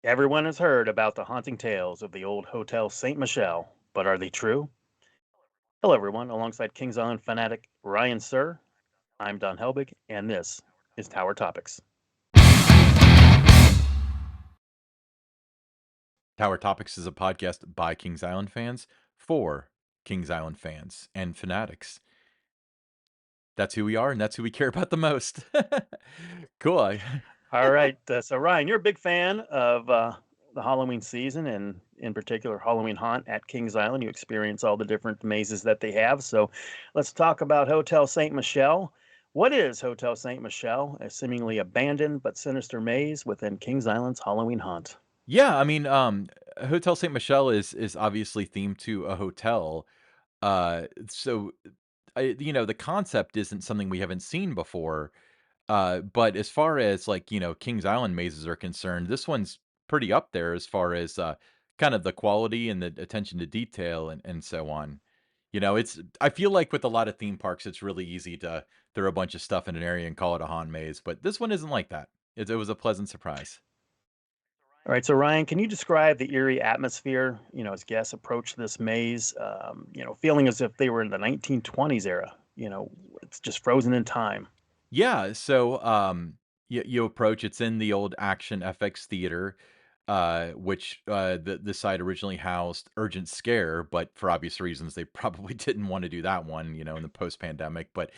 Everyone has heard about the haunting tales of the old Hotel St. Michel, but are they true? Hello, everyone. Alongside Kings Island fanatic Ryan Sir, I'm Don Helbig, and this is Tower Topics. Tower Topics is a podcast by Kings Island fans for Kings Island fans and fanatics. That's who we are, and that's who we care about the most. Cool. All right. So, Ryan, you're a big fan of the Halloween season and, in particular, Halloween Haunt at Kings Island. You experience all the different mazes that they have. So, let's talk about Hotel St. Michel. What is Hotel St. Michel? A seemingly abandoned but sinister maze within Kings Island's Halloween Haunt. Yeah, I mean, Hotel St. Michel is obviously themed to a hotel. So the concept isn't something we haven't seen before. But as far as Kings Island mazes are concerned, this one's pretty up there as far as kind of the quality and the attention to detail and so on. It's I feel like with a lot of theme parks, it's really easy to throw a bunch of stuff in an area and call it a haunt maze, but this one isn't like that. It was a pleasant surprise. All right, so Ryan, can you describe the eerie atmosphere, as guests approach this maze, feeling as if they were in the 1920s era? It's just frozen in time. Yeah, so you approach. It's in the old Action FX Theater, which the site originally housed Urgent Scare, but for obvious reasons, they probably didn't want to do that one, in the post pandemic. But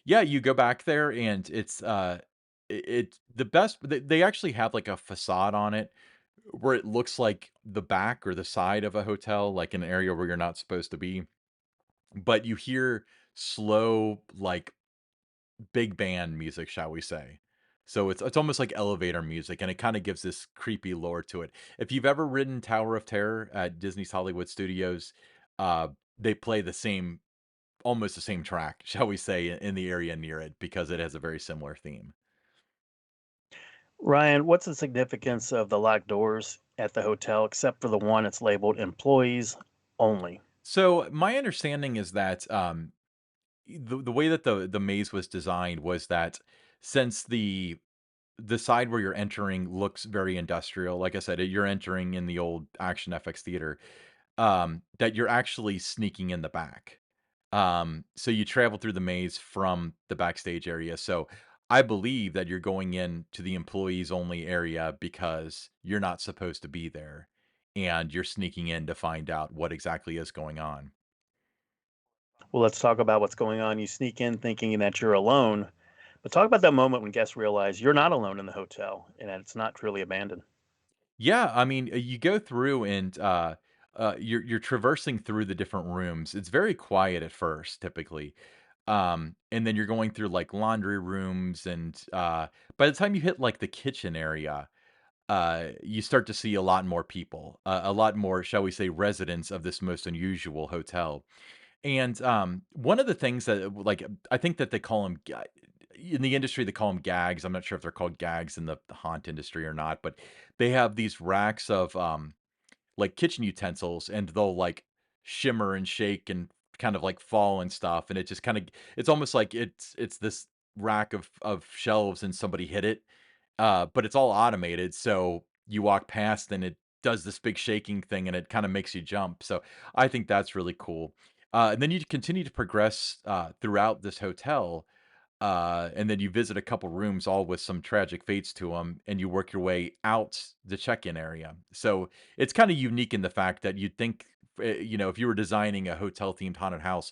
yeah, you go back there, and it's the best. They actually have like a facade on it where it looks like the back or the side of a hotel, like an area where you're not supposed to be. But you hear slow, like big band music, shall we say. So it's almost like elevator music, and it kinda gives this creepy lore to it. If you've ever ridden Tower of Terror at Disney's Hollywood Studios, uh, they play the same almost the same track, shall we say, in the area near it because it has a very similar theme. Ryan, what's the significance of the locked doors at the hotel, except for the one it's labeled employees only? So, my understanding is that, the way that the maze was designed was that since the side where you're entering looks very industrial, like I said, you're entering in the old Action FX Theater, that you're actually sneaking in the back. So you travel through the maze from the backstage area. So I believe that you're going in to the employees only area because you're not supposed to be there and you're sneaking in to find out what exactly is going on. Well, let's talk about what's going on. You sneak in thinking that you're alone, but talk about that moment when guests realize you're not alone in the hotel and that it's not truly abandoned. Yeah, I mean, you go through and you're traversing through the different rooms. It's very quiet at first, typically. And then you're going through like laundry rooms and by the time you hit like the kitchen area, you start to see a lot more people, a lot more, shall we say, residents of this most unusual hotel. And one of the things that, I think that they call them in the industry, they call them gags. I'm not sure if they're called gags in the haunt industry or not, but they have these racks of like kitchen utensils, and they'll like shimmer and shake and kind of like fall and stuff. And it just kind of, it's almost like it's this rack of shelves and somebody hit it, but it's all automated, so you walk past and it does this big shaking thing and it kinda makes you jump, so I think that's really cool. And then you continue to progress, throughout this hotel, and then you visit a couple rooms all with some tragic fates to them, and you work your way out the check-in area. So, it's kinda unique in the fact that you'd think, if you were designing a hotel-themed haunted house,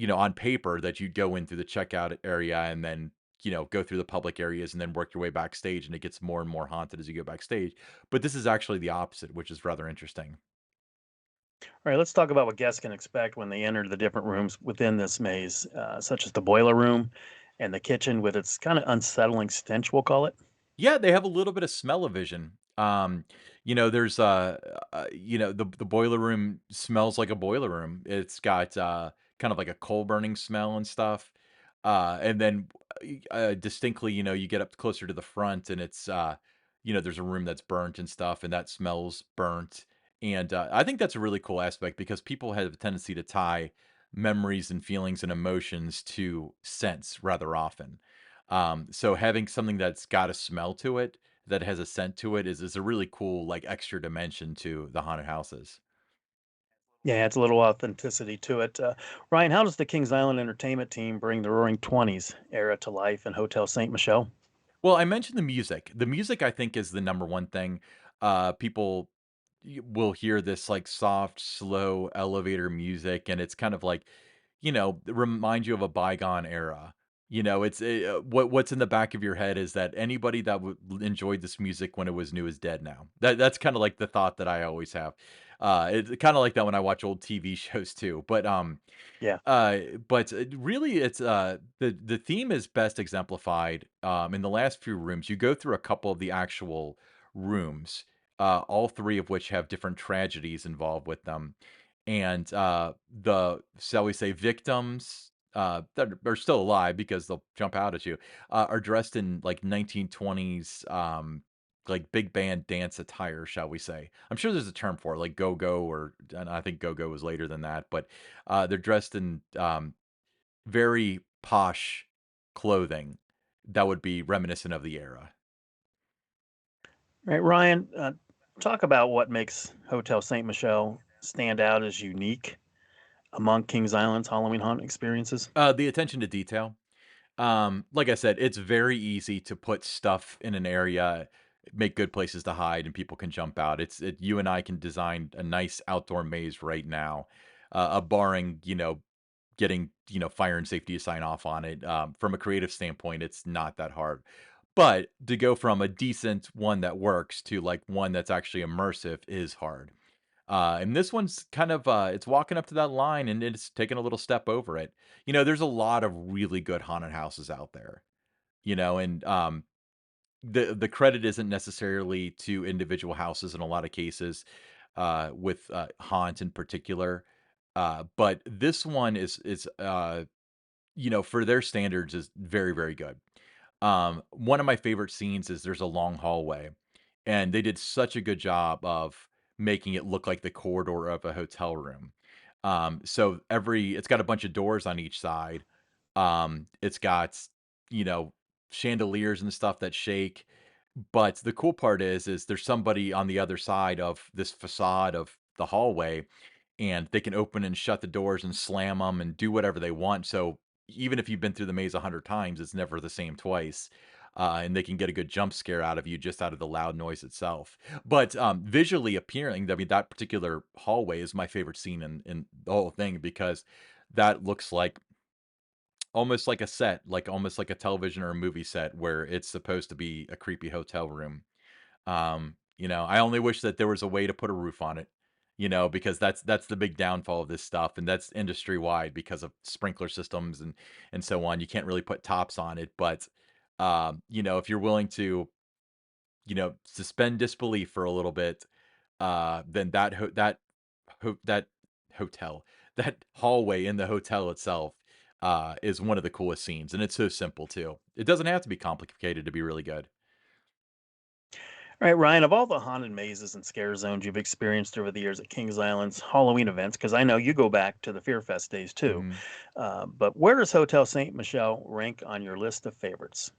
on paper that you'd go in through the checkout area and then, go through the public areas and then work your way backstage, and it gets more and more haunted as you go backstage. But this is actually the opposite, which is rather interesting. All right, let's talk about what guests can expect when they enter the different rooms within this maze, such as the boiler room and the kitchen with its kind of unsettling stench, we'll call it. Yeah, they have a little bit of smell-o-vision. There's the boiler room smells like a boiler room. It's got kind of like a coal burning smell and stuff. And then distinctly, you get up closer to the front and it's there's a room that's burnt and stuff, and that smells burnt. And I think that's a really cool aspect because people have a tendency to tie memories and feelings and emotions to scents rather often. So having something that's got a smell to it, that has a scent to it is a really cool, like, extra dimension to the haunted houses. Yeah, it's a little authenticity to it. Ryan, how does the Kings Island entertainment team bring the Roaring Twenties era to life in Hotel Saint Michel? Well, I mentioned the music. The music, I think, is the number one thing. People will hear this like soft, slow elevator music, and it's kind of like, remind you of a bygone era. What's in the back of your head is that anybody that enjoyed this music when it was new is dead now. That's kind of like the thought that I always have. It's kind of like that when I watch old TV shows too. Yeah. Really, the theme is best exemplified, in the last few rooms. You go through a couple of the actual rooms, all 3 of which have different tragedies involved with them, and, shall we say, victims, that are still alive because they'll jump out at you, are dressed in, like, 1920s, like, big band dance attire, shall we say. I'm sure there's a term for it, like go-go, and I think go-go was later than that, but they're dressed in, very posh clothing that would be reminiscent of the era. Right, Ryan, talk about what makes Hotel Saint Michel stand out as unique among Kings Island's Halloween haunt experiences. The attention to detail. Like I said, it's very easy to put stuff in an area, make good places to hide, and people can jump out. You and I can design a nice outdoor maze right now, barring, getting, fire and safety to sign off on it. From a creative standpoint, it's not that hard. But to go from a decent one that works to like one that's actually immersive is hard. And this one's kind of it's walking up to that line and it's taking a little step over it. There's a lot of really good haunted houses out there, and the credit isn't necessarily to individual houses in a lot of cases, with Haunt in particular. But this one is for their standards is very, very good. One of my favorite scenes is there's a long hallway, and they did such a good job of making it look like the corridor of a hotel room. So it's got a bunch of doors on each side. It's got, you know, chandeliers and stuff that shake. But the cool part is there's somebody on the other side of this facade of the hallway, and they can open and shut the doors and slam them and do whatever they want. So even if you've been through the maze 100 times, it's never the same twice. And they can get a good jump scare out of you just out of the loud noise itself. But visually appearing, I mean, that particular hallway is my favorite scene in the whole thing because that looks like almost like a set, like almost like a television or a movie set where it's supposed to be a creepy hotel room. I only wish that there was a way to put a roof on it, because that's the big downfall of this stuff, and that's industry wide because of sprinkler systems and so on. You can't really put tops on it, but if you're willing to, suspend disbelief for a little bit, then that hotel, that hallway in the hotel itself, is one of the coolest scenes, and it's so simple too. It doesn't have to be complicated to be really good. All right, Ryan, of all the haunted mazes and scare zones you've experienced over the years at Kings Island's Halloween events, because I know you go back to the Fear Fest days too, Mhm. but where does Hotel Saint Michel rank on your list of favorites?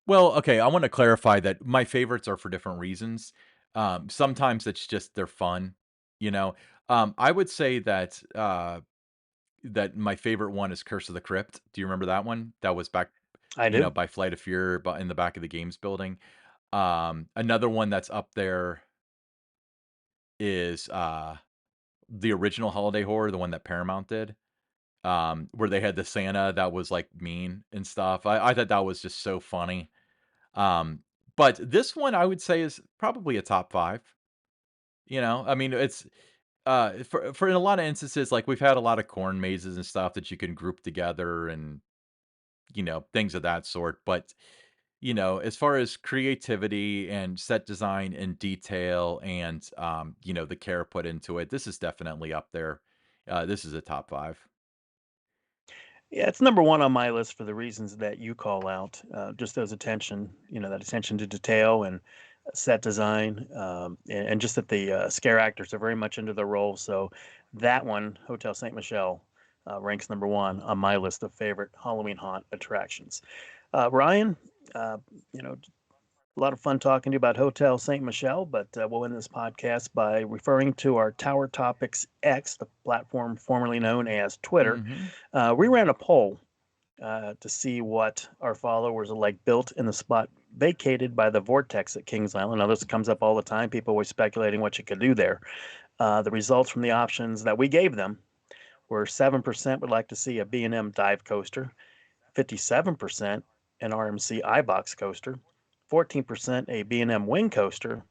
Well, okay, I wanna clarify that my favorites are for different reasons. Sometimes it's just they're fun, you know? I would say that my favorite one is Curse of the Crypt. Do you remember that one? That was back, I do. by Flight of Fear, but in the back of the games building. Another one that's up there is, the original Holiday Horror, the one that Paramount did, where they had the Santa that was, like, mean and stuff. I thought that was just so funny. Um, but this one I would say is probably a top 5, I mean, it's, for in a lot of instances, like, we've had a lot of corn mazes and stuff that you can group together and, things of that sort, but, as far as creativity and set design and detail and, the care put into it, this is definitely up there. This is a top 5. Yeah, it's number one on my list for the reasons that you call out. Just those attention, that attention to detail and set design, and just that the scare actors are very much into their role. So that one, Hotel Saint Michel, ranks number one on my list of favorite Halloween haunt attractions. Ryan, uh, you know, A lot of fun talking to you about Hotel St. Michel, but we'll end this podcast by referring to our Tower Topics X, the platform formerly known as Twitter. Mhm. We ran a poll to see what our followers are like built in the spot vacated by the vortex at Kings Island. Now, this comes up all the time. People always speculating what you could do there. The results from the options that we gave them were 7% would like to see a B&M dive coaster, 57% an RMC iBox coaster, 14% a B&M wing coaster,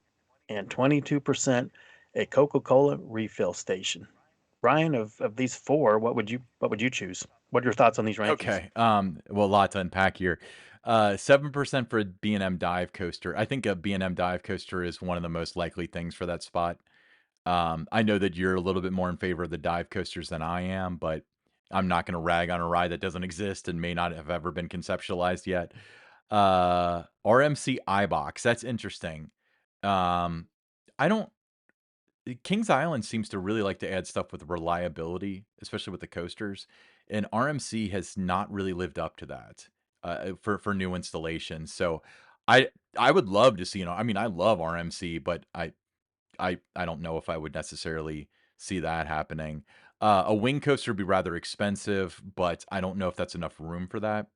and 22% a Coca-Cola refill station. Brian, of these four, what would you choose? What are your thoughts on these rankings? Okay, well, a lot to unpack here. 7% for a B&M dive coaster. I think a B&M dive coaster is one of the most likely things for that spot. I know that you're a little bit more in favor of the dive coasters than I am, but I'm not gonna rag on a ride that doesn't exist and may not have ever been conceptualized yet. RMC iBox, that's interesting. Um, I don't Kings Island seems to really like to add stuff with reliability, especially with the coasters, and RMC has not really lived up to that, for new installations. So, I I would love to see, I mean, I love RMC, but I don't know if I would necessarily see that happening. A wing coaster would be rather expensive, but I don't know if that's enough room for that.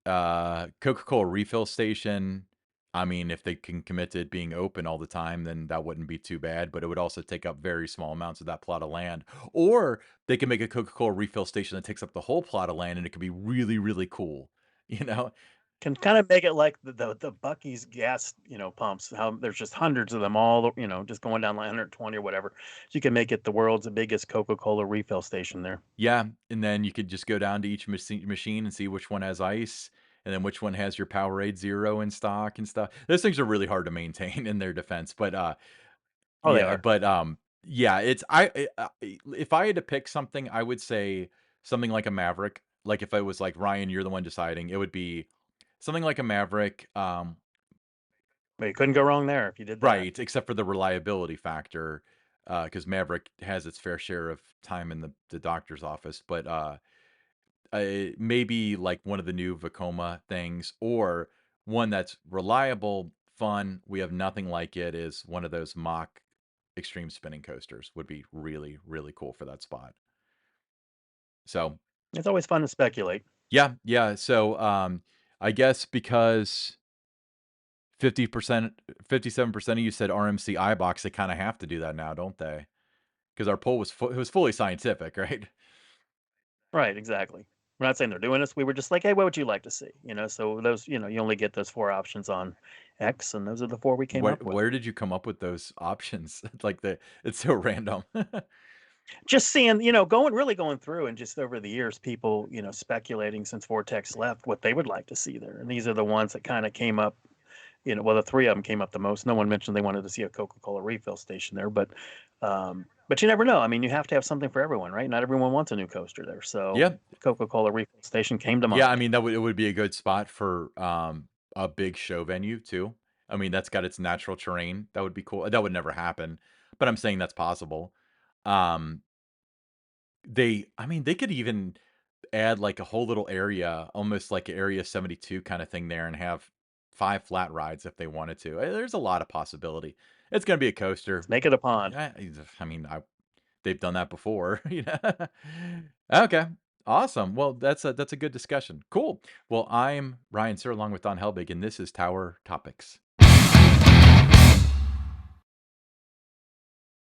Coca-Cola refill station, I mean, if they can commit to it being open all the time, then that wouldn't be too bad, but it would also take up very small amounts of that plot of land. Or they can make a Coca-Cola refill station that takes up the whole plot of land, and it could be really, really cool, you know? Can kind of make it like the Bucky's gas, pumps. How there's just hundreds of them all, just going down like 120 or whatever. So you can make it the world's biggest Coca-Cola refill station there. Yeah, and then you could just go down to each machine and see which one has ice, and then which one has your Powerade Zero in stock and stuff. Those things are really hard to maintain in their defense, but, Oh, they yeah, are. but, yeah, if I had to pick something, I would say something like a Maverick. Like, if I was like, "Ryan, you're the one deciding," it would be something like a Maverick, But you couldn't go wrong there if you did that. right, except for the reliability factor, because Maverick has its fair share of time in the doctor's office, but, maybe like one of the new Vekoma things, or one that's reliable, fun. We have nothing like it. Is one of those mock extreme spinning coasters would be really, really cool for that spot. So It's always fun to speculate. yeah, yeah. So I guess because 50%, 57% of you said RMC iBox, they kind of have to do that now, don't they? Because our poll was it was fully scientific, right? Right, exactly. We're not saying they're doing this. We were just like, hey, what would you like to see? So those, you only get those four options on X, and those are the four we came up with. Where did you come up with those options? Like it's so random. Just seeing, going through and just over the years, people, speculating since Vortex left what they would like to see there. And these are the ones that kind of came up, well, the three of them came up the most. No one mentioned they wanted to see a Coca-Cola refill station there, but you never know. I mean, you have to have something for everyone, right? Not everyone wants a new coaster there. So Yeah, Coca-Cola refill station came to yeah, I mind. mean, that would it would be a good spot for, a big show venue too. I mean, that's got its natural terrain. That would be cool. That would never happen, but I'm saying that's possible. Um, I mean, they could even add, like, a whole little area, almost like Area 72 kinda thing there, and have 5 flat rides if they wanted to. There's a lot of possibility. It's gonna be a coaster. Let's make it a pond. Yeah, I mean, they've done that before, you know? Okay, awesome. Well, that's a good discussion. Cool. Well, I'm Ryan Sir, along with Don Helbig, and this is Tower Topics.